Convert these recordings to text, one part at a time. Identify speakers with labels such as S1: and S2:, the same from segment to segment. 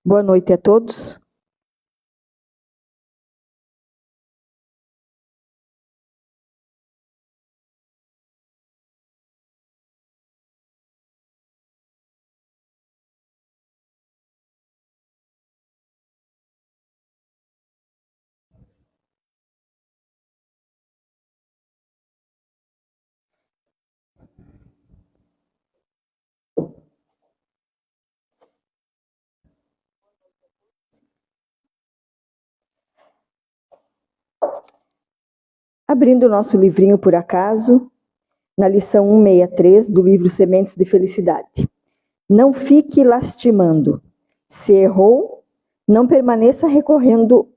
S1: Boa noite a todos. Abrindo o nosso livrinho por acaso, na lição 163 do livro Sementes de Felicidade. Não fique lastimando. Se errou, não permaneça recordando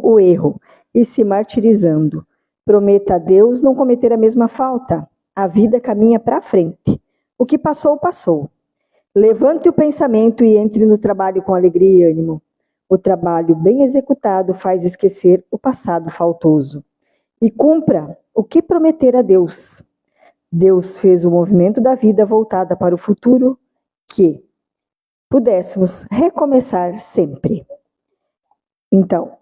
S1: o erro e se martirizando. Prometa a Deus não cometer a mesma falta. A vida caminha para frente. O que passou, passou. Levante o pensamento e entre no trabalho com alegria e ânimo. O trabalho bem executado faz esquecer o passado faltoso. E cumpra o que prometer a Deus. Deus fez o movimento da vida voltada para o futuro, que pudéssemos recomeçar sempre. Então,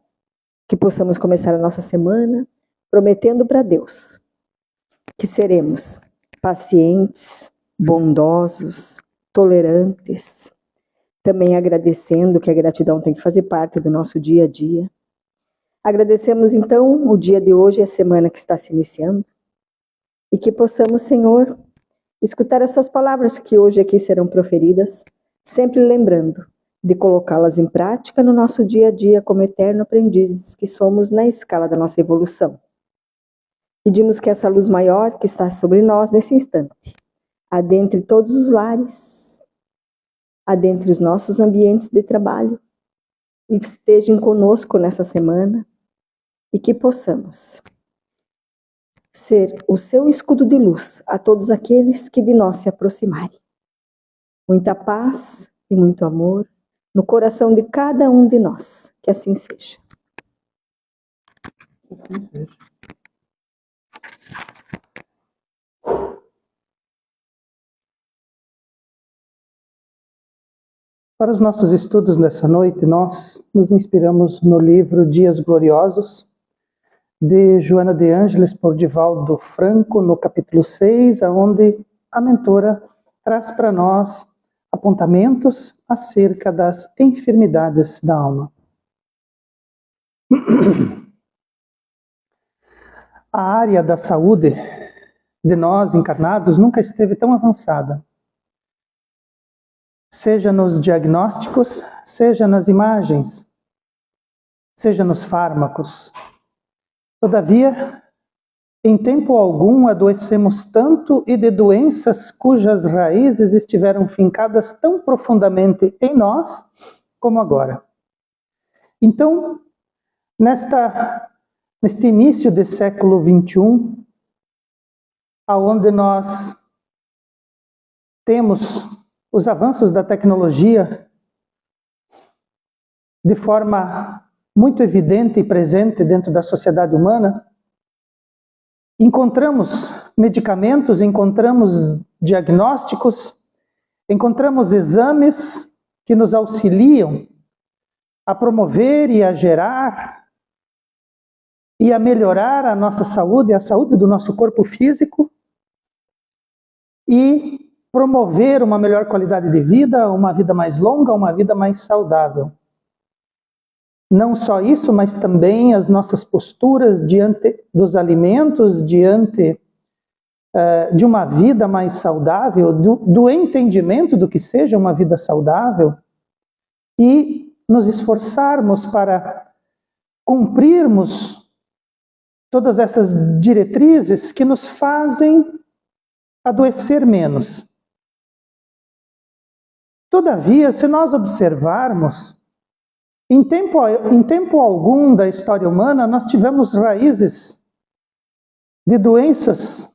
S1: que possamos começar a nossa semana prometendo para Deus que seremos pacientes, bondosos, tolerantes, também agradecendo, que a gratidão tem que fazer parte do nosso dia a dia. Agradecemos então o dia de hoje e a semana que está se iniciando e que possamos, Senhor, escutar as suas palavras que hoje aqui serão proferidas, sempre lembrando de colocá-las em prática no nosso dia a dia como eterno aprendizes que somos na escala da nossa evolução. Pedimos que essa luz maior que está sobre nós nesse instante adentre todos os lares, adentre os nossos ambientes de trabalho e estejam conosco nessa semana e que possamos ser o seu escudo de luz a todos aqueles que de nós se aproximarem. Muita paz e muito amor no coração de cada um de nós. Que assim seja.
S2: Que assim seja. Para os nossos estudos nessa noite, nós nos inspiramos no livro Dias Gloriosos, de Joana de Ângeles por Divaldo Franco, no capítulo 6, onde a mentora traz para nós apontamentos acerca das enfermidades da alma. A área da saúde de nós encarnados nunca esteve tão avançada. Seja nos diagnósticos, seja nas imagens, seja nos fármacos. Todavia, em tempo algum adoecemos tanto e de doenças cujas raízes estiveram fincadas tão profundamente em nós como agora. Então, neste início do século XXI, aonde nós temos os avanços da tecnologia de forma muito evidente e presente dentro da sociedade humana, encontramos medicamentos, encontramos diagnósticos, encontramos exames que nos auxiliam a promover e a gerar e a melhorar a nossa saúde, a saúde do nosso corpo físico e promover uma melhor qualidade de vida, uma vida mais longa, uma vida mais saudável. Não só isso, mas também as nossas posturas diante dos alimentos, diante de uma vida mais saudável, do entendimento do que seja uma vida saudável e nos esforçarmos para cumprirmos todas essas diretrizes que nos fazem adoecer menos. Todavia, se nós observarmos, em tempo algum da história humana, nós tivemos raízes de doenças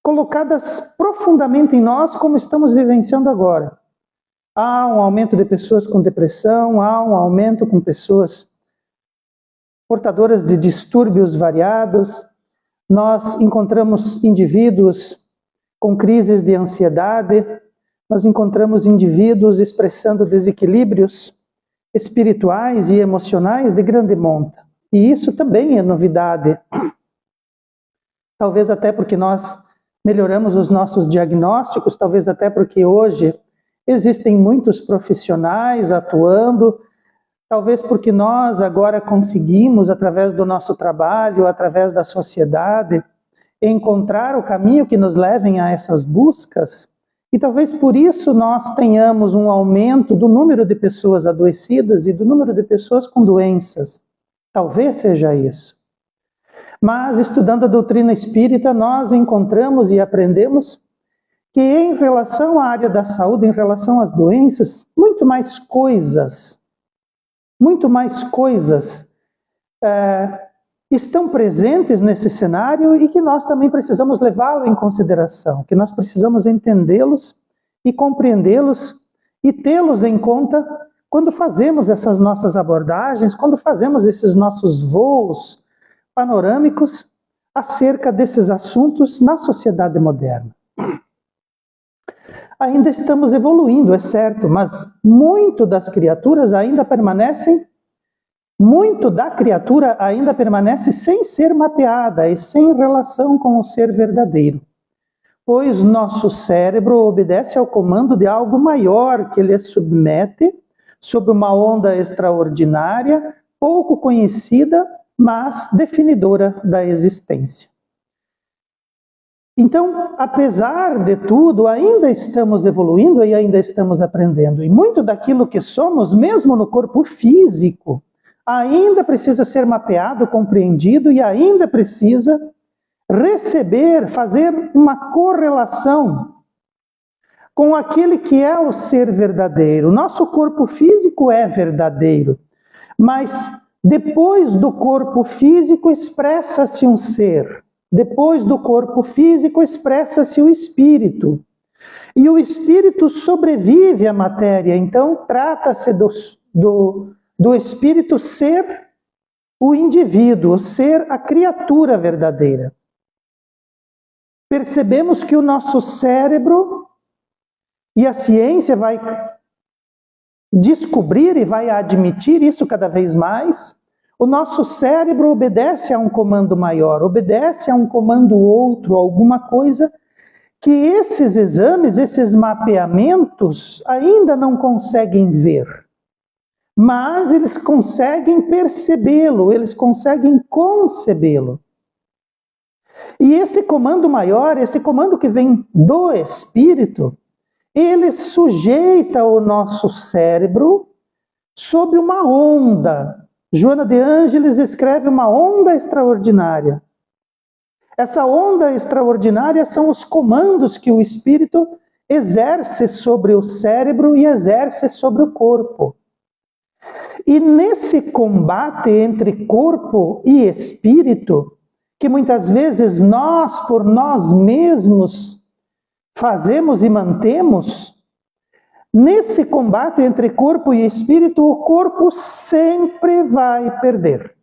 S2: colocadas profundamente em nós, como estamos vivenciando agora. Há um aumento de pessoas com depressão, há um aumento com pessoas portadoras de distúrbios variados, nós encontramos indivíduos com crises de ansiedade, nós encontramos indivíduos expressando desequilíbrios espirituais e emocionais de grande monta. E isso também é novidade. Talvez até porque nós melhoramos os nossos diagnósticos, talvez até porque hoje existem muitos profissionais atuando, talvez porque nós agora conseguimos, através do nosso trabalho, através da sociedade, encontrar o caminho que nos levem a essas buscas, e talvez por isso nós tenhamos um aumento do número de pessoas adoecidas e do número de pessoas com doenças. Talvez seja isso. Mas, estudando a doutrina espírita, nós encontramos e aprendemos que em relação à área da saúde, em relação às doenças, muito mais coisas estão presentes nesse cenário e que nós também precisamos levá-lo em consideração, que nós precisamos entendê-los e compreendê-los e tê-los em conta quando fazemos essas nossas abordagens, quando fazemos esses nossos voos panorâmicos acerca desses assuntos na sociedade moderna. Ainda estamos evoluindo, é certo, mas muito da criatura ainda permanece sem ser mapeada e sem relação com o ser verdadeiro. Pois nosso cérebro obedece ao comando de algo maior que ele submete sob uma onda extraordinária, pouco conhecida, mas definidora da existência. Então, apesar de tudo, ainda estamos evoluindo e ainda estamos aprendendo. E muito daquilo que somos, mesmo no corpo físico, ainda precisa ser mapeado, compreendido e ainda precisa fazer uma correlação com aquele que é o ser verdadeiro. Nosso corpo físico é verdadeiro, mas depois do corpo físico expressa-se um ser. Depois do corpo físico expressa-se o espírito. E o espírito sobrevive à matéria, então trata-se do espírito ser o indivíduo, ser a criatura verdadeira. Percebemos que o nosso cérebro, e a ciência vai descobrir e vai admitir isso cada vez mais, o nosso cérebro obedece a um comando maior, obedece a um comando outro, alguma coisa que esses exames, esses mapeamentos ainda não conseguem ver. Mas eles conseguem percebê-lo, eles conseguem concebê-lo. E esse comando maior, esse comando que vem do Espírito, ele sujeita o nosso cérebro sob uma onda. Joana de Ângeles escreve uma onda extraordinária. Essa onda extraordinária são os comandos que o Espírito exerce sobre o cérebro e exerce sobre o corpo. E nesse combate entre corpo e espírito, que muitas vezes nós, por nós mesmos, fazemos e mantemos, nesse combate entre corpo e espírito, o corpo sempre vai perder.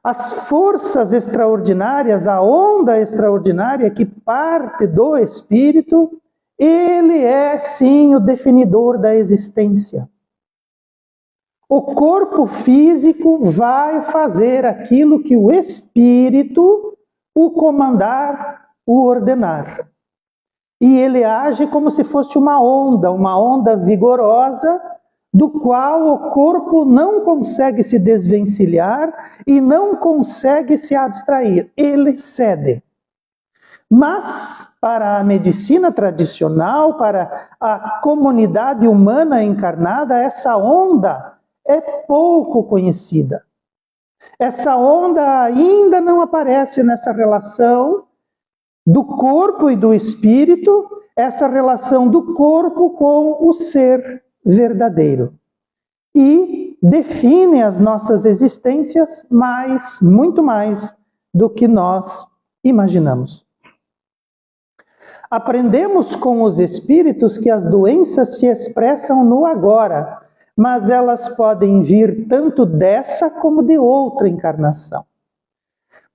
S2: As forças extraordinárias, a onda extraordinária que parte do espírito, ele é sim o definidor da existência. O corpo físico vai fazer aquilo que o espírito o comandar, o ordenar. E ele age como se fosse uma onda vigorosa, do qual o corpo não consegue se desvencilhar e não consegue se abstrair. Ele cede. Mas, para a medicina tradicional, para a comunidade humana encarnada, essa onda é pouco conhecida. Essa onda ainda não aparece nessa relação do corpo e do espírito, essa relação do corpo com o ser verdadeiro. E define as nossas existências muito mais do que nós imaginamos. Aprendemos com os espíritos que as doenças se expressam no agora, mas elas podem vir tanto dessa como de outra encarnação.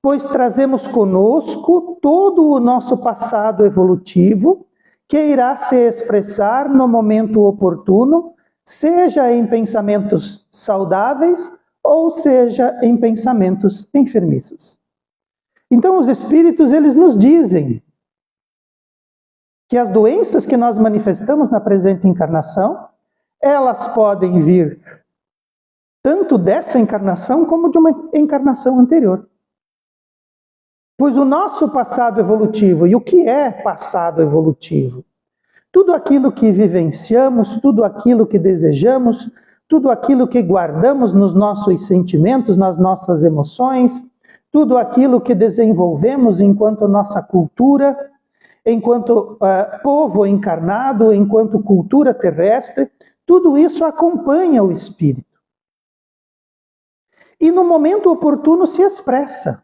S2: Pois trazemos conosco todo o nosso passado evolutivo, que irá se expressar no momento oportuno, seja em pensamentos saudáveis ou seja em pensamentos enfermiços. Então os espíritos, eles nos dizem que as doenças que nós manifestamos na presente encarnação, elas podem vir tanto dessa encarnação como de uma encarnação anterior. Pois o nosso passado evolutivo, e o que é passado evolutivo? Tudo aquilo que vivenciamos, tudo aquilo que desejamos, tudo aquilo que guardamos nos nossos sentimentos, nas nossas emoções, tudo aquilo que desenvolvemos enquanto nossa cultura, enquanto povo encarnado, enquanto cultura terrestre, tudo isso acompanha o espírito. E no momento oportuno se expressa.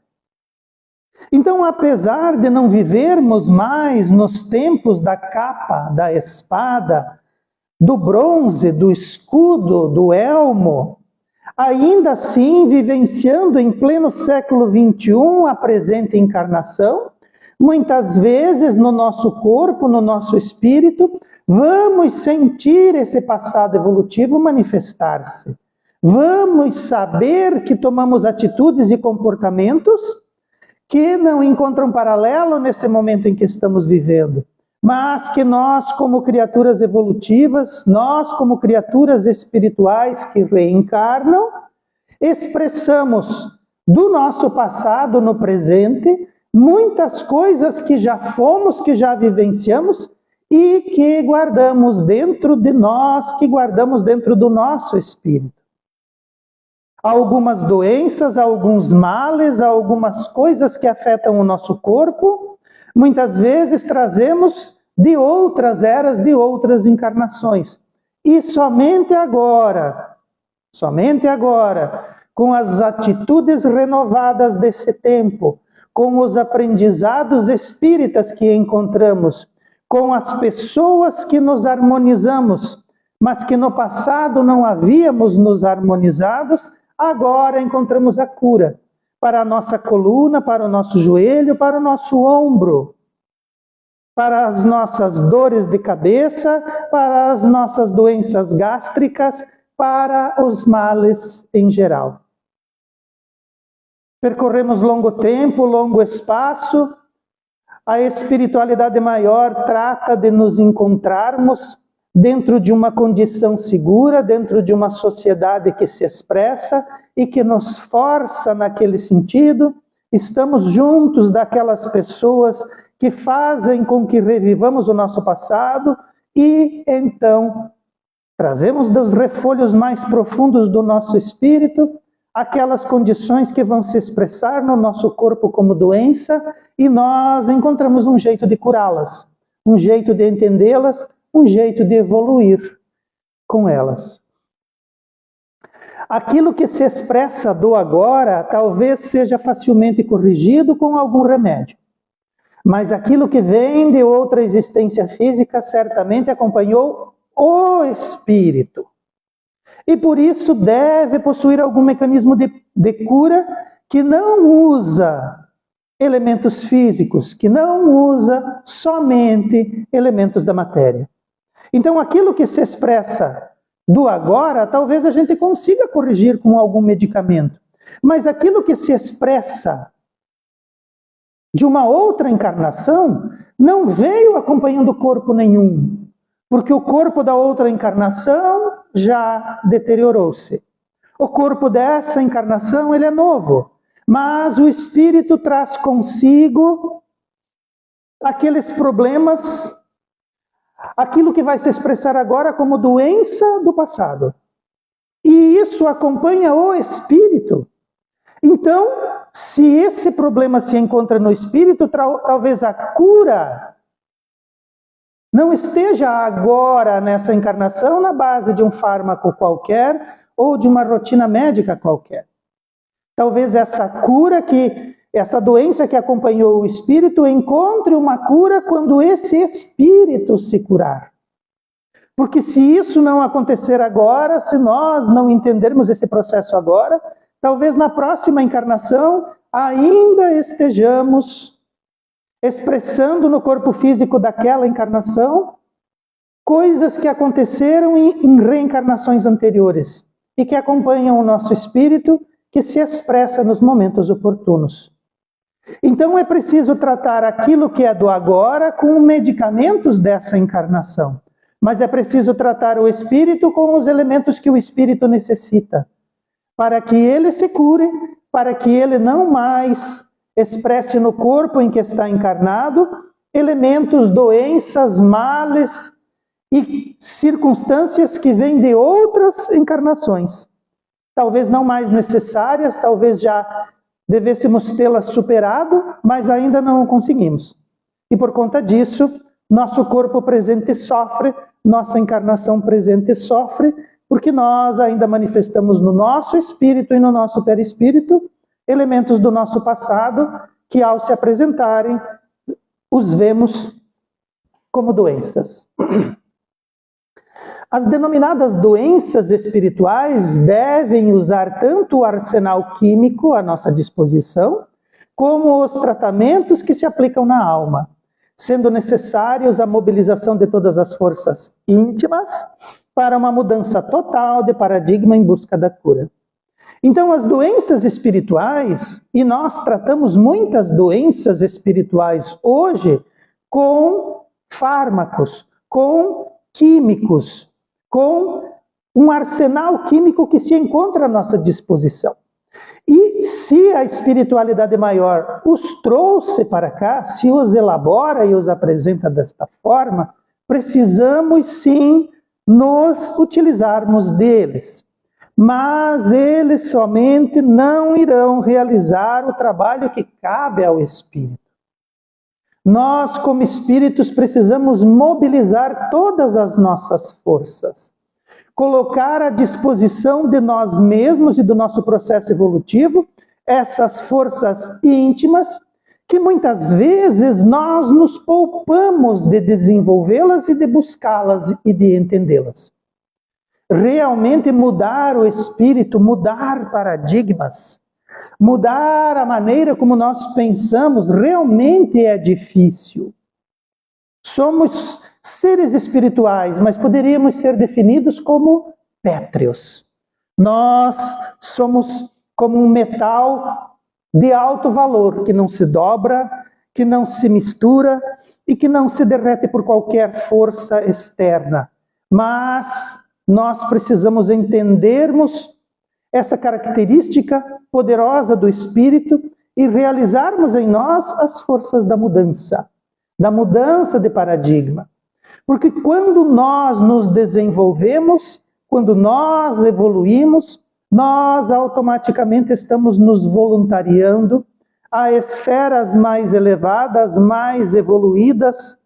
S2: Então, apesar de não vivermos mais nos tempos da capa, da espada, do bronze, do escudo, do elmo, ainda assim, vivenciando em pleno século XXI a presente encarnação, muitas vezes no nosso corpo, no nosso espírito, vamos sentir esse passado evolutivo manifestar-se. Vamos saber que tomamos atitudes e comportamentos que não encontram paralelo nesse momento em que estamos vivendo, mas que nós, como criaturas evolutivas, nós, como criaturas espirituais que reencarnam, expressamos do nosso passado no presente muitas coisas que já fomos, que já vivenciamos e que guardamos dentro de nós, que guardamos dentro do nosso espírito. Algumas doenças, alguns males, algumas coisas que afetam o nosso corpo, muitas vezes trazemos de outras eras, de outras encarnações. E somente agora, com as atitudes renovadas desse tempo, com os aprendizados espíritas que encontramos, com as pessoas que nos harmonizamos, mas que no passado não havíamos nos harmonizados, agora encontramos a cura para a nossa coluna, para o nosso joelho, para o nosso ombro, para as nossas dores de cabeça, para as nossas doenças gástricas, para os males em geral. Percorremos longo tempo, longo espaço, a espiritualidade maior trata de nos encontrarmos dentro de uma condição segura, dentro de uma sociedade que se expressa e que nos força naquele sentido. Estamos juntos daquelas pessoas que fazem com que revivamos o nosso passado e então trazemos dos refolhos mais profundos do nosso espírito aquelas condições que vão se expressar no nosso corpo como doença e nós encontramos um jeito de curá-las, um jeito de entendê-las, um jeito de evoluir com elas. Aquilo que se expressa do agora talvez seja facilmente corrigido com algum remédio. Mas aquilo que vem de outra existência física certamente acompanhou o espírito. E por isso deve possuir algum mecanismo de cura que não usa elementos físicos, que não usa somente elementos da matéria. Então, aquilo que se expressa do agora, talvez a gente consiga corrigir com algum medicamento. Mas aquilo que se expressa de uma outra encarnação, não veio acompanhando corpo nenhum. Porque o corpo da outra encarnação já deteriorou-se. O corpo dessa encarnação, ele é novo. Mas o espírito traz consigo aqueles problemas, aquilo que vai se expressar agora como doença do passado. E isso acompanha o espírito. Então, se esse problema se encontra no espírito, talvez a cura não esteja agora nessa encarnação na base de um fármaco qualquer ou de uma rotina médica qualquer. Talvez essa cura essa doença que acompanhou o espírito encontre uma cura quando esse espírito se curar. Porque se isso não acontecer agora, se nós não entendermos esse processo agora, talvez na próxima encarnação ainda estejamos expressando no corpo físico daquela encarnação coisas que aconteceram em reencarnações anteriores e que acompanham o nosso espírito, que se expressa nos momentos oportunos. Então é preciso tratar aquilo que é do agora com medicamentos dessa encarnação. Mas é preciso tratar o espírito com os elementos que o espírito necessita, para que ele se cure, para que ele não mais expresse no corpo em que está encarnado elementos, doenças, males e circunstâncias que vêm de outras encarnações. Talvez não mais necessárias, talvez já devêssemos tê-las superado, mas ainda não o conseguimos. E por conta disso, nosso corpo presente sofre, nossa encarnação presente sofre, porque nós ainda manifestamos no nosso espírito e no nosso perispírito elementos do nosso passado que, ao se apresentarem, os vemos como doenças. As denominadas doenças espirituais devem usar tanto o arsenal químico à nossa disposição, como os tratamentos que se aplicam na alma, sendo necessários a mobilização de todas as forças íntimas para uma mudança total de paradigma em busca da cura. Então, as doenças espirituais, e nós tratamos muitas doenças espirituais hoje com fármacos, com químicos, com um arsenal químico que se encontra à nossa disposição. E se a espiritualidade maior os trouxe para cá, se os elabora e os apresenta desta forma, precisamos sim nos utilizarmos deles. Mas eles somente não irão realizar o trabalho que cabe ao espírito. Nós, como espíritos, precisamos mobilizar todas as nossas forças, colocar à disposição de nós mesmos e do nosso processo evolutivo essas forças íntimas que muitas vezes nós nos poupamos de desenvolvê-las e de buscá-las e de entendê-las. Realmente mudar o espírito, mudar paradigmas, mudar a maneira como nós pensamos, realmente é difícil. Somos seres espirituais, mas poderíamos ser definidos como pétreos. Nós somos como um metal de alto valor, que não se dobra, que não se mistura e que não se derrete por qualquer força externa. Mas nós precisamos entendermos essa característica poderosa do espírito e realizarmos em nós as forças da mudança de paradigma. Porque quando nós nos desenvolvemos, quando nós evoluímos, nós automaticamente estamos nos voluntariando a esferas mais elevadas, mais evoluídas,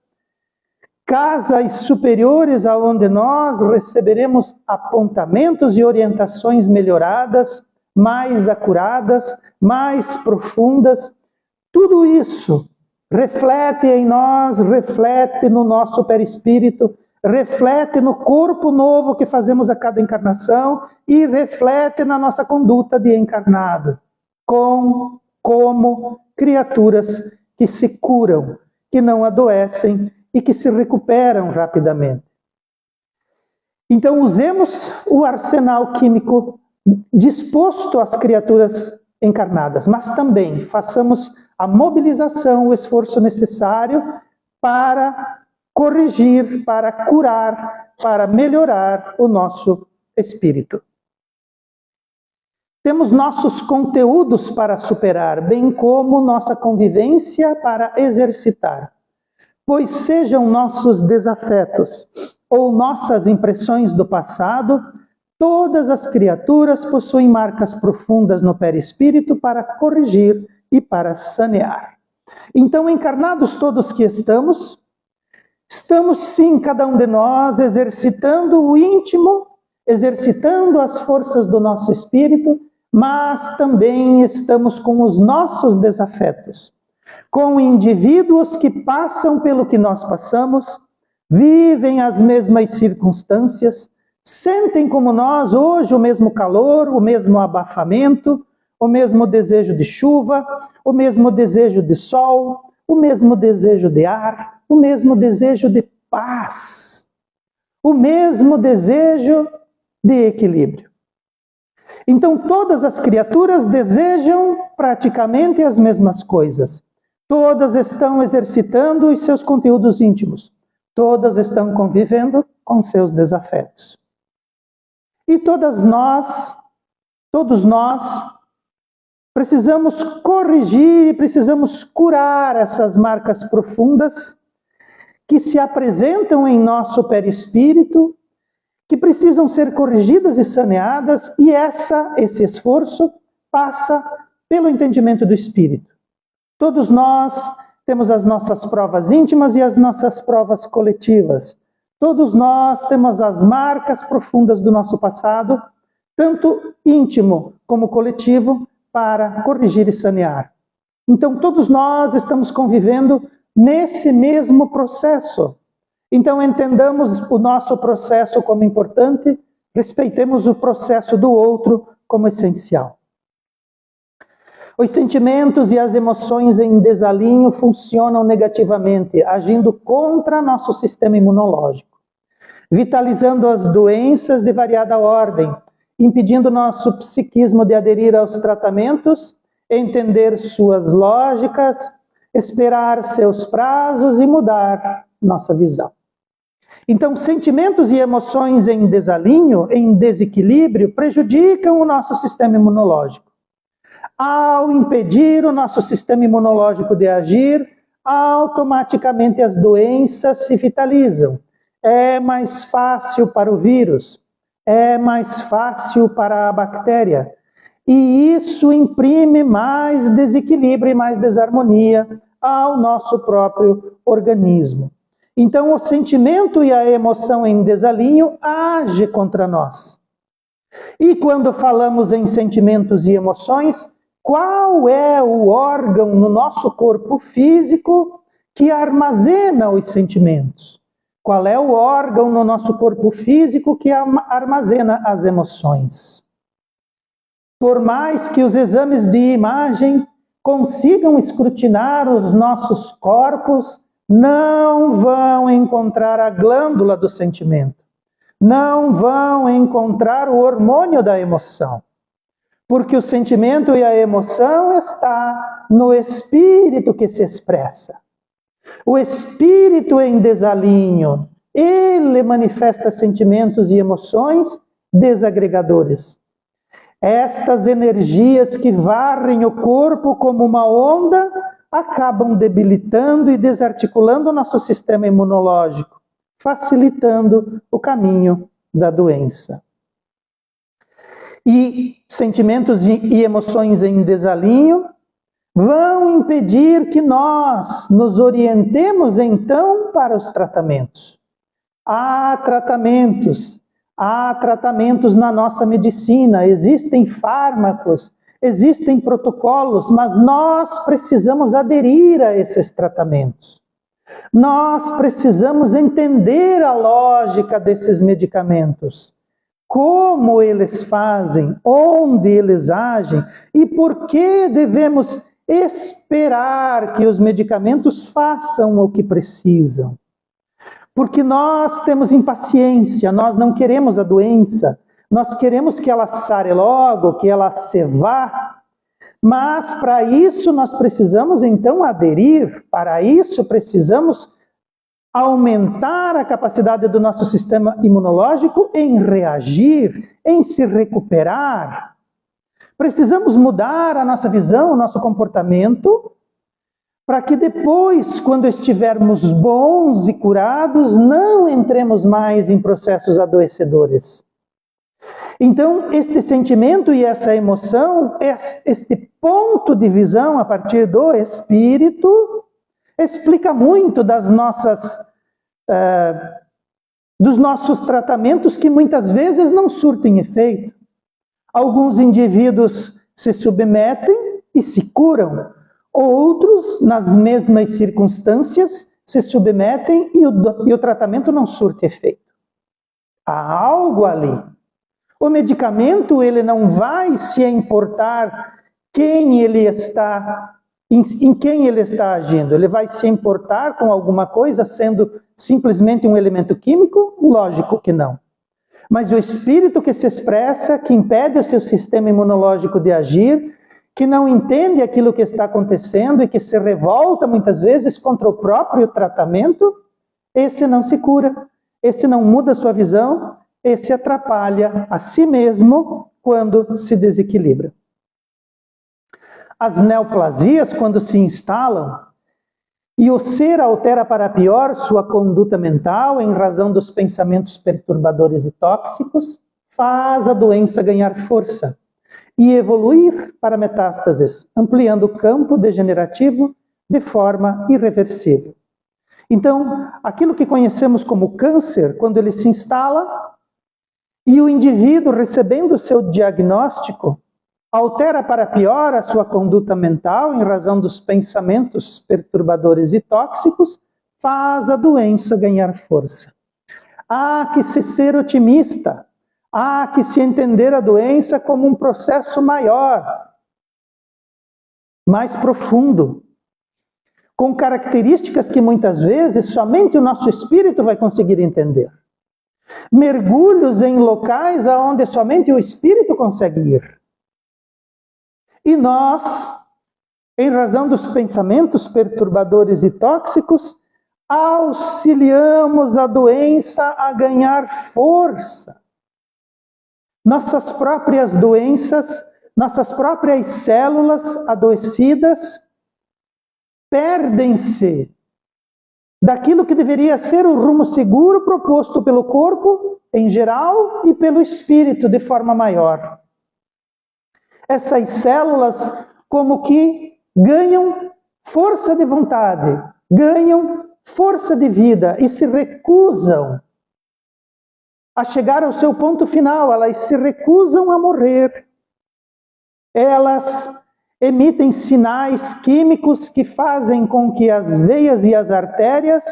S2: casas superiores aonde nós receberemos apontamentos e orientações melhoradas, mais acuradas, mais profundas. Tudo isso reflete em nós, reflete no nosso perispírito, reflete no corpo novo que fazemos a cada encarnação e reflete na nossa conduta de encarnado, como criaturas que se curam, que não adoecem e que se recuperam rapidamente. Então usemos o arsenal químico disposto às criaturas encarnadas, mas também façamos a mobilização, o esforço necessário para corrigir, para curar, para melhorar o nosso espírito. Temos nossos conteúdos para superar, bem como nossa convivência para exercitar. Pois sejam nossos desafetos ou nossas impressões do passado, todas as criaturas possuem marcas profundas no perispírito para corrigir e para sanear. Então, encarnados todos que estamos sim, cada um de nós, exercitando o íntimo, exercitando as forças do nosso espírito, mas também estamos com os nossos desafetos, com indivíduos que passam pelo que nós passamos, vivem as mesmas circunstâncias, sentem como nós hoje o mesmo calor, o mesmo abafamento, o mesmo desejo de chuva, o mesmo desejo de sol, o mesmo desejo de ar, o mesmo desejo de paz, o mesmo desejo de equilíbrio. Então todas as criaturas desejam praticamente as mesmas coisas. Todas estão exercitando os seus conteúdos íntimos. Todas estão convivendo com seus desafetos. E todos nós, precisamos corrigir, precisamos curar essas marcas profundas que se apresentam em nosso perispírito, que precisam ser corrigidas e saneadas, e esse esforço passa pelo entendimento do espírito. Todos nós temos as nossas provas íntimas e as nossas provas coletivas. Todos nós temos as marcas profundas do nosso passado, tanto íntimo como coletivo, para corrigir e sanear. Então todos nós estamos convivendo nesse mesmo processo. Então entendamos o nosso processo como importante, respeitemos o processo do outro como essencial. Os sentimentos e as emoções em desalinho funcionam negativamente, agindo contra nosso sistema imunológico, vitalizando as doenças de variada ordem, impedindo nosso psiquismo de aderir aos tratamentos, entender suas lógicas, esperar seus prazos e mudar nossa visão. Então, sentimentos e emoções em desalinho, em desequilíbrio, prejudicam o nosso sistema imunológico. Ao impedir o nosso sistema imunológico de agir, automaticamente as doenças se vitalizam. É mais fácil para o vírus, é mais fácil para a bactéria. E isso imprime mais desequilíbrio e mais desarmonia ao nosso próprio organismo. Então, o sentimento e a emoção em desalinho agem contra nós. E quando falamos em sentimentos e emoções, qual é o órgão no nosso corpo físico que armazena os sentimentos? Qual é o órgão no nosso corpo físico que armazena as emoções? Por mais que os exames de imagem consigam escrutinar os nossos corpos, não vão encontrar a glândula do sentimento. Não vão encontrar o hormônio da emoção. Porque o sentimento e a emoção está no espírito que se expressa. O espírito em desalinho, ele manifesta sentimentos e emoções desagregadores. Estas energias que varrem o corpo como uma onda acabam debilitando e desarticulando o nosso sistema imunológico, facilitando o caminho da doença. E sentimentos e emoções em desalinho vão impedir que nós nos orientemos então para os tratamentos. Há tratamentos na nossa medicina, existem fármacos, existem protocolos, mas nós precisamos aderir a esses tratamentos. Nós precisamos entender a lógica desses medicamentos. Como eles fazem, onde eles agem e por que devemos esperar que os medicamentos façam o que precisam. Porque nós temos impaciência, nós não queremos a doença, nós queremos que ela sare logo, que ela se vá. Mas para isso nós precisamos então aderir, para isso precisamos aumentar a capacidade do nosso sistema imunológico em reagir, em se recuperar. Precisamos mudar a nossa visão, o nosso comportamento, para que depois, quando estivermos bons e curados, não entremos mais em processos adoecedores. Então, este sentimento e essa emoção, este ponto de visão a partir do espírito, explica muito dos nossos tratamentos que muitas vezes não surtem efeito. Alguns indivíduos se submetem e se curam. Outros, nas mesmas circunstâncias, se submetem e o tratamento não surte efeito. Há algo ali. O medicamento, ele não vai se importar quem ele está, em quem ele está agindo. Ele vai se importar com alguma coisa sendo simplesmente um elemento químico? Lógico que não. Mas o espírito que se expressa, que impede o seu sistema imunológico de agir, que não entende aquilo que está acontecendo e que se revolta muitas vezes contra o próprio tratamento, esse não se cura, esse não muda sua visão, esse atrapalha a si mesmo quando se desequilibra. As neoplasias, quando se instalam, e o ser altera para pior sua conduta mental em razão dos pensamentos perturbadores e tóxicos, faz a doença ganhar força e evoluir para metástases, ampliando o campo degenerativo de forma irreversível. Então, aquilo que conhecemos como câncer, quando ele se instala, e o indivíduo, recebendo o seu diagnóstico, altera para pior a sua conduta mental em razão dos pensamentos perturbadores e tóxicos, faz a doença ganhar força. Há que se ser otimista, há que se entender a doença como um processo maior, mais profundo, com características que muitas vezes somente o nosso espírito vai conseguir entender. Mergulhos em locais aonde somente o espírito consegue ir. E nós, em razão dos pensamentos perturbadores e tóxicos, auxiliamos a doença a ganhar força. Nossas próprias doenças, nossas próprias células adoecidas, perdem-se daquilo que deveria ser o rumo seguro proposto pelo corpo, em geral, e pelo espírito, de forma maior. Essas células como que ganham força de vontade, ganham força de vida e se recusam a chegar ao seu ponto final, elas se recusam a morrer. Elas emitem sinais químicos que fazem com que as veias e as artérias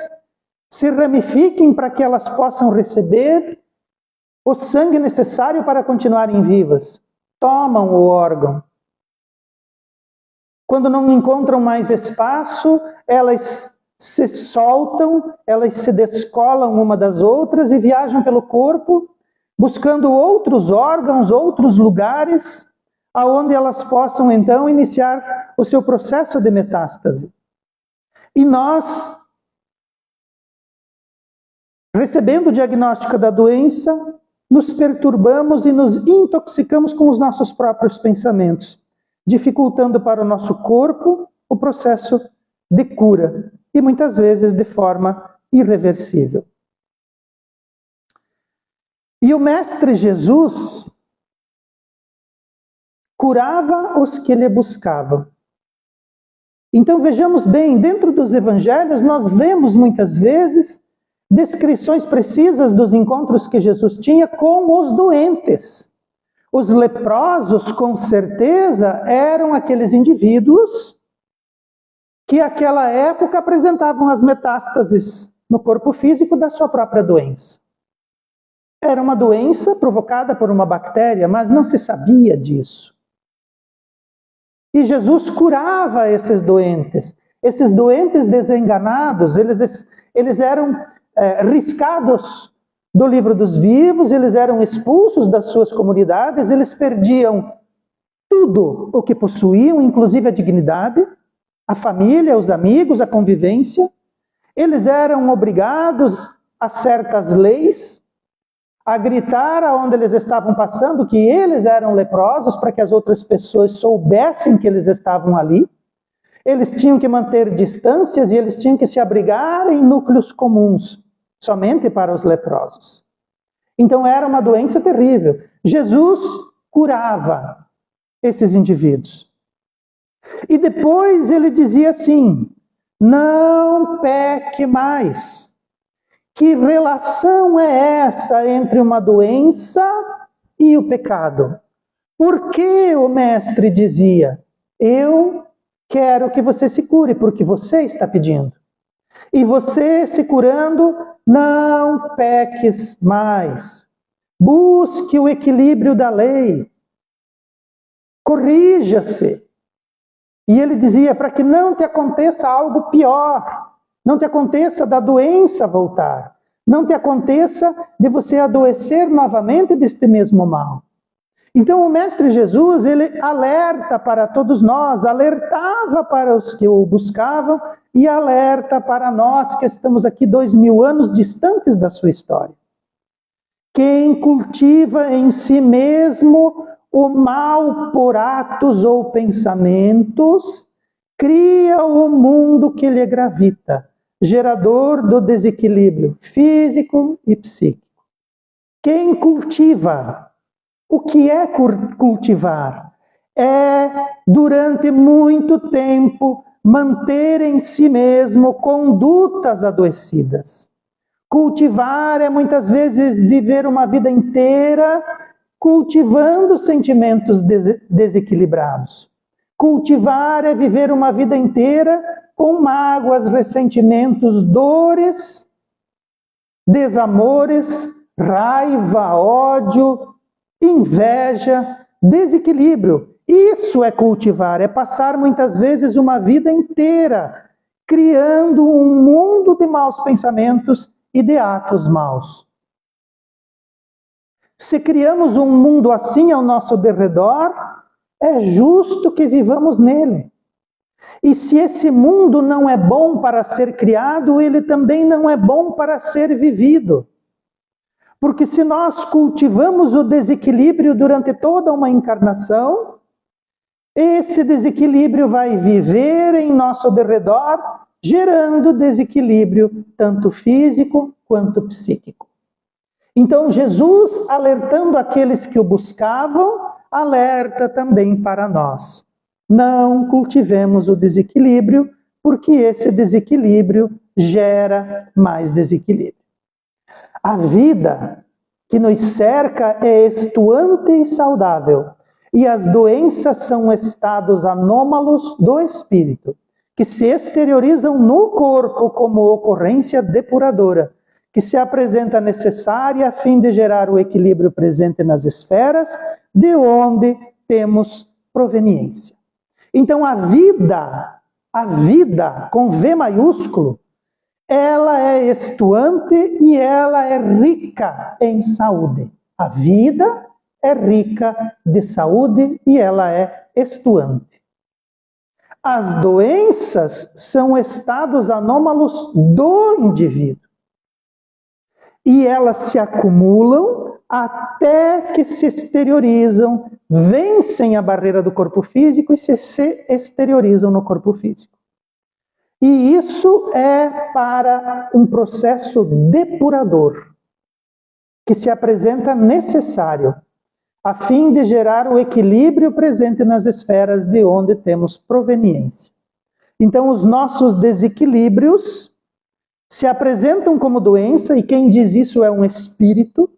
S2: se ramifiquem para que elas possam receber o sangue necessário para continuarem vivas. Tomam o órgão. Quando não encontram mais espaço, elas se soltam, elas se descolam uma das outras e viajam pelo corpo, buscando outros órgãos, outros lugares, aonde elas possam então iniciar o seu processo de metástase. E nós, recebendo o diagnóstico da doença, nos perturbamos e nos intoxicamos com os nossos próprios pensamentos, dificultando para o nosso corpo o processo de cura, e muitas vezes de forma irreversível. E o Mestre Jesus curava os que lhe buscavam. Então vejamos bem, dentro dos evangelhos nós vemos muitas vezes descrições precisas dos encontros que Jesus tinha com os doentes. Os leprosos, com certeza, eram aqueles indivíduos que naquela época apresentavam as metástases no corpo físico da sua própria doença. Era uma doença provocada por uma bactéria, mas não se sabia disso. E Jesus curava esses doentes desenganados, eles eram riscados do livro dos vivos, eles eram expulsos das suas comunidades, eles perdiam tudo o que possuíam, inclusive a dignidade, a família, os amigos, a convivência. Eles eram obrigados a certas leis, a gritar aonde eles estavam passando que eles eram leprosos para que as outras pessoas soubessem que eles estavam ali. Eles tinham que manter distâncias e eles tinham que se abrigar em núcleos comuns, somente para os leprosos. Então era uma doença terrível. Jesus curava esses indivíduos. E depois ele dizia assim: não peque mais. Que relação é essa entre uma doença e o pecado? Por que o mestre dizia: eu quero que você se cure, porque você está pedindo? E você se curando, não peques mais. Busque o equilíbrio da lei. Corrija-se. E ele dizia, para que não te aconteça algo pior. Não te aconteça da doença voltar. Não te aconteça de você adoecer novamente deste mesmo mal. Então o Mestre Jesus, ele alerta para todos nós, alertava para os que o buscavam e alerta para nós que estamos aqui 2000 anos distantes da sua história. Quem cultiva em si mesmo o mal por atos ou pensamentos, cria o mundo que lhe gravita, gerador do desequilíbrio físico e psíquico. Quem cultiva, o que é cultivar? É, durante muito tempo, manter em si mesmo condutas adoecidas. Cultivar é muitas vezes viver uma vida inteira cultivando sentimentos desequilibrados. Cultivar é viver uma vida inteira com mágoas, ressentimentos, dores, desamores, raiva, ódio, inveja, desequilíbrio. Isso é cultivar, é passar muitas vezes uma vida inteira criando um mundo de maus pensamentos e de atos maus. Se criamos um mundo assim ao nosso derredor, é justo que vivamos nele. E se esse mundo não é bom para ser criado, ele também não é bom para ser vivido. Porque se nós cultivamos o desequilíbrio durante toda uma encarnação, esse desequilíbrio vai viver em nosso derredor, gerando desequilíbrio tanto físico quanto psíquico. Então Jesus, alertando aqueles que o buscavam, alerta também para nós. Não cultivemos o desequilíbrio, porque esse desequilíbrio gera mais desequilíbrio. A vida que nos cerca é extuante e saudável, e as doenças são estados anômalos do espírito, que se exteriorizam no corpo como ocorrência depuradora, que se apresenta necessária a fim de gerar o equilíbrio presente nas esferas, de onde temos proveniência. Então a vida com V maiúsculo, ela é extuante e ela é rica em saúde. A vida é rica de saúde e ela é extuante. As doenças são estados anômalos do indivíduo. E elas se acumulam até que se exteriorizam, vencem a barreira do corpo físico e se exteriorizam no corpo físico. E isso é para um processo depurador, que se apresenta necessário, a fim de gerar o equilíbrio presente nas esferas de onde temos proveniência. Então, os nossos desequilíbrios se apresentam como doença, e quem diz isso é um espírito.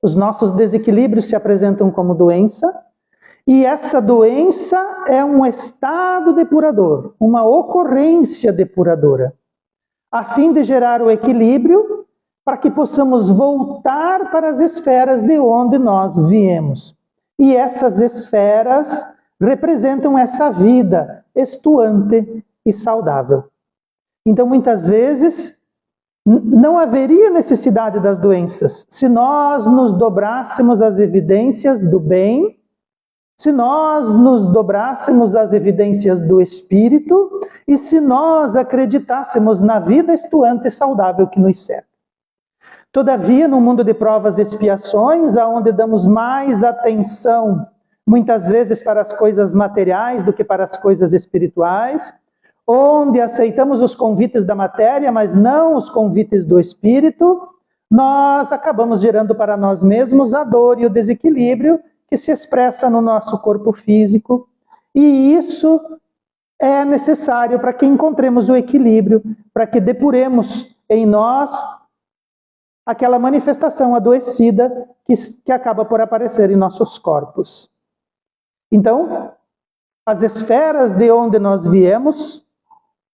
S2: Os nossos desequilíbrios se apresentam como doença, e essa doença é um estado depurador, uma ocorrência depuradora, a fim de gerar o equilíbrio para que possamos voltar para as esferas de onde nós viemos. E essas esferas representam essa vida extuante e saudável. Então, muitas vezes, não haveria necessidade das doenças se nós nos dobrássemos às evidências do bem, se nós nos dobrássemos às evidências do Espírito e se nós acreditássemos na vida extuante e saudável que nos cerca. Todavia, no mundo de provas e expiações, aonde damos mais atenção, muitas vezes para as coisas materiais do que para as coisas espirituais, onde aceitamos os convites da matéria, mas não os convites do espírito, nós acabamos gerando para nós mesmos a dor e o desequilíbrio que se expressa no nosso corpo físico, e isso é necessário para que encontremos o equilíbrio, para que depuremos em nós aquela manifestação adoecida que acaba por aparecer em nossos corpos. Então, as esferas de onde nós viemos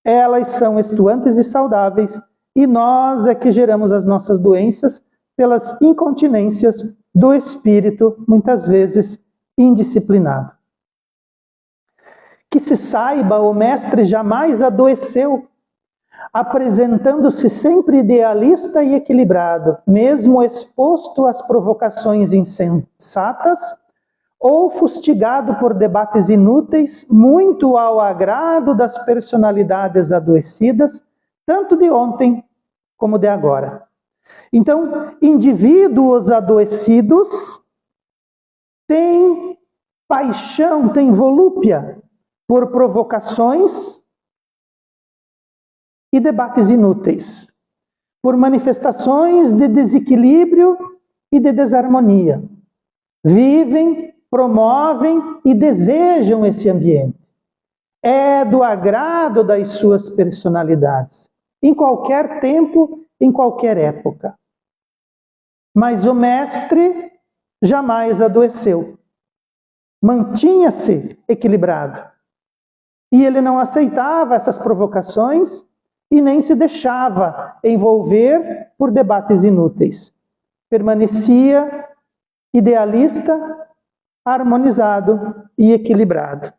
S2: elas são estuantes e saudáveis, e nós é que geramos as nossas doenças pelas incontinências do espírito, muitas vezes indisciplinado. Que se saiba, o mestre jamais adoeceu, apresentando-se sempre idealista e equilibrado, mesmo exposto às provocações insensatas ou fustigado por debates inúteis, muito ao agrado das personalidades adoecidas, tanto de ontem como de agora. Então, indivíduos adoecidos têm paixão, têm volúpia por provocações e debates inúteis, por manifestações de desequilíbrio e de desarmonia. Vivem, promovem e desejam esse ambiente. É do agrado das suas personalidades, em qualquer tempo, em qualquer época. Mas o mestre jamais adoeceu. Mantinha-se equilibrado. E ele não aceitava essas provocações e nem se deixava envolver por debates inúteis. Permanecia idealista, harmonizado e equilibrado.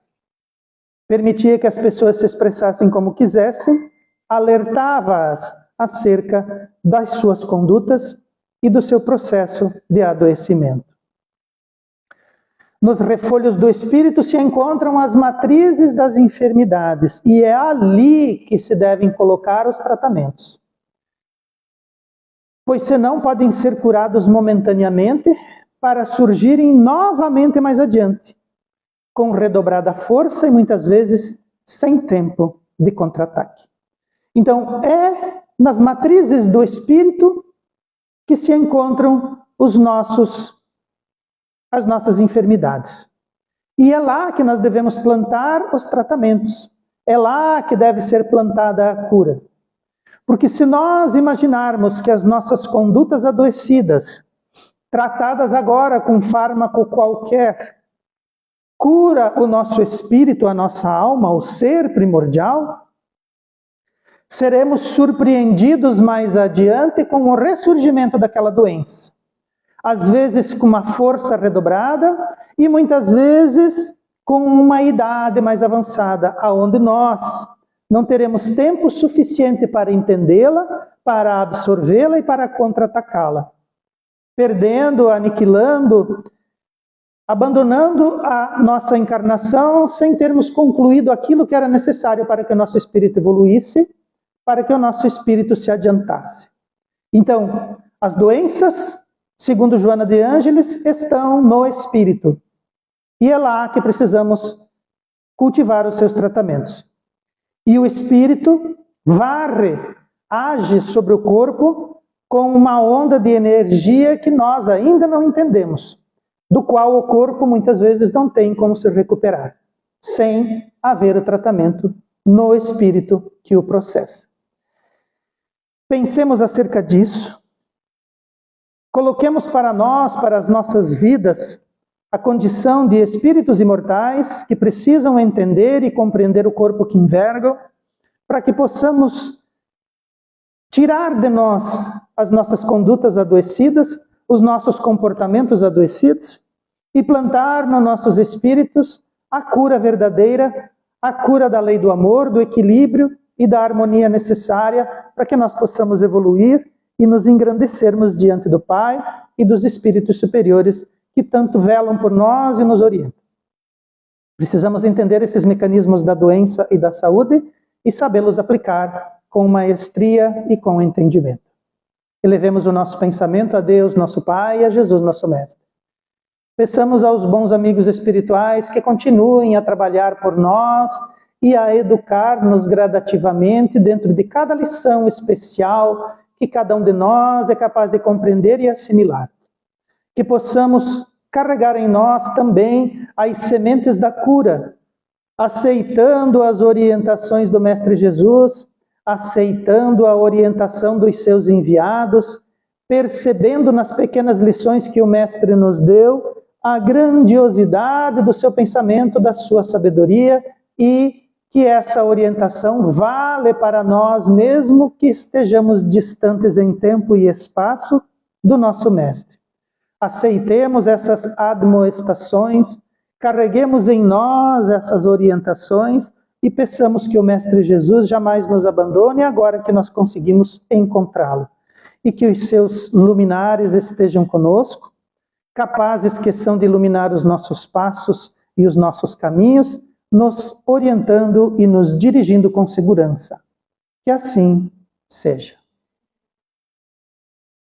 S2: Permitia que as pessoas se expressassem como quisessem, alertava-as acerca das suas condutas e do seu processo de adoecimento. Nos refolhos do espírito se encontram as matrizes das enfermidades, e é ali que se devem colocar os tratamentos. Pois senão podem ser curados momentaneamente para surgirem novamente mais adiante, com redobrada força e muitas vezes sem tempo de contra-ataque. Então, é nas matrizes do espírito que se encontram as nossas enfermidades. E é lá que nós devemos plantar os tratamentos. É lá que deve ser plantada a cura. Porque se nós imaginarmos que as nossas condutas adoecidas, tratadas agora com fármaco qualquer, cura o nosso espírito, a nossa alma, o ser primordial, seremos surpreendidos mais adiante com o ressurgimento daquela doença. Às vezes com uma força redobrada e muitas vezes com uma idade mais avançada, aonde nós não teremos tempo suficiente para entendê-la, para absorvê-la e para contra-atacá-la. Perdendo, aniquilando, abandonando a nossa encarnação sem termos concluído aquilo que era necessário para que o nosso espírito evoluísse, para que o nosso espírito se adiantasse. Então, as doenças, segundo Joana de Ângeles, estão no espírito. E é lá que precisamos cultivar os seus tratamentos. E o espírito varre, age sobre o corpo com uma onda de energia que nós ainda não entendemos, do qual o corpo muitas vezes não tem como se recuperar, sem haver o tratamento no espírito que o processa. Pensemos acerca disso. Coloquemos para nós, para as nossas vidas, a condição de espíritos imortais que precisam entender e compreender o corpo que envergam, para que possamos tirar de nós as nossas condutas adoecidas, os nossos comportamentos adoecidos, e plantar nos nossos espíritos a cura verdadeira, a cura da lei do amor, do equilíbrio e da harmonia necessária para que nós possamos evoluir e nos engrandecermos diante do Pai e dos espíritos superiores que tanto velam por nós e nos orientam. Precisamos entender esses mecanismos da doença e da saúde e sabê-los aplicar com maestria e com entendimento. Elevemos o nosso pensamento a Deus, nosso Pai, e a Jesus, nosso Mestre. Peçamos aos bons amigos espirituais que continuem a trabalhar por nós e a educar-nos gradativamente dentro de cada lição especial que cada um de nós é capaz de compreender e assimilar. Que possamos carregar em nós também as sementes da cura, aceitando as orientações do Mestre Jesus, aceitando a orientação dos seus enviados, percebendo nas pequenas lições que o Mestre nos deu a grandiosidade do seu pensamento, da sua sabedoria e que essa orientação vale para nós, mesmo que estejamos distantes em tempo e espaço do nosso Mestre. Aceitemos essas admoestações, carreguemos em nós essas orientações e peçamos que o Mestre Jesus jamais nos abandone agora que nós conseguimos encontrá-lo. E que os seus luminares estejam conosco, capazes que são de iluminar os nossos passos e os nossos caminhos, nos orientando e nos dirigindo com segurança. Que assim seja.